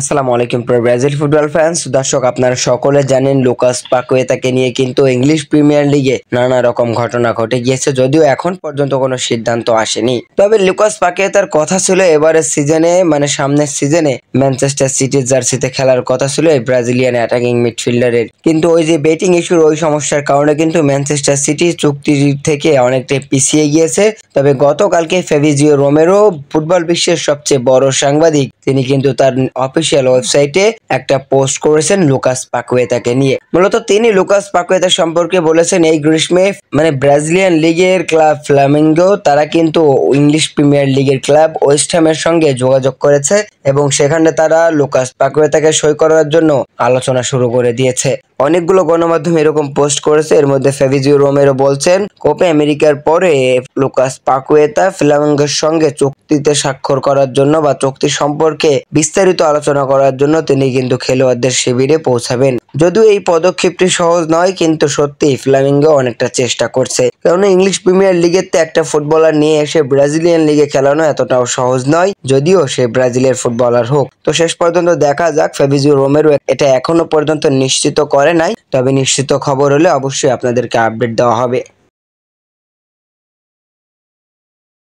আসসালামু আলাইকুম Brazil football fans দর্শক, আপনারা সকলে জানেন লুকাস পাকুয়েতাকে নিয়ে কিন্তু ইংলিশ প্রিমিয়ার লিগে নানা রকম ঘটনা ঘটে গিয়েছে, যদিও এখন পর্যন্ত কোনো সিদ্ধান্ত আসেনি। তবে লুকাস পাকুয়েতার কথা ছিল এবারের সিজনে, মানে সামনের সিজনে ম্যানচেস্টার সিটির জার্সিতে খেলার কথা ছিল এই ব্রাজিলিয়ান অ্যাটাকিং মিডফিল্ডারের, কিন্তু ওই যে ব্যাটিং ইস্যুর ওই সমস্যার কারণে কিন্তু ম্যানচেস্টার সিটি চুক্তি থেকে অনেকটাই পিছিয়ে গিয়েছে। তবে গতকালকে ফেভিজিও রোমেরো, ফুটবল বিশ্বের সবচেয়ে বড় সাংবাদিক, তিনি কিন্তু তার অফিসিয়াল ওয়েবসাইটে একটা পোস্ট করেছেন লুকাস পাকুয়েতাকে নিয়ে। মূলত তিনি লুকাস পাকুয়েতা সম্পর্কে বলেছেন, এই গ্রীষ্মে মানে ব্রাজিলিয়ান লিগের ক্লাব ফ্লামিঙ্গো তারা কিন্তু ইংলিশ প্রিমিয়ার লিগের ক্লাব ওয়েস্ট হ্যামের সঙ্গে যোগাযোগ করেছে এবং সেখানে তারা লুকাস পাকুয়েতাকে সই করার জন্য আলোচনা শুরু করে দিয়েছে। অনেকগুলো গণমাধ্যম এরকম পোস্ট করেছে, এর মধ্যে ফেভিজিও রোমেরো বলছেন কোপা আমেরিকার পরে লুকাস পাকুয়েতা ফ্লামিঙ্গোর সঙ্গে চুক্তিতে স্বাক্ষর করার জন্য বা চুক্তি সম্পর্কে বিস্তারিত আলোচনা করার জন্য তিনি কিন্তু খেলোয়াড়দের শিবিরে পৌঁছাবেন। যদিও এই পদক্ষেপটি সহজ নয়, কিন্তু সত্যি ফ্লামিঙ্গো অনেকটা চেষ্টা করছে, কারণ ইংলিশ প্রিমিয়ার লিগের একটা ফুটবলার নিয়ে এসে ব্রাজিলিয়ান লিগে খেলানো এতটাও সহজ নয়, যদিও সে ব্রাজিলের ফুটবলার হোক। তো শেষ পর্যন্ত দেখা যাক। ফেভিজিও রোমেরো এটা এখনো পর্যন্ত নিশ্চিত করে নাই, তবে নিশ্চিত খবর হলে অবশ্যই আপনাদেরকে আপডেট দেওয়া হবে।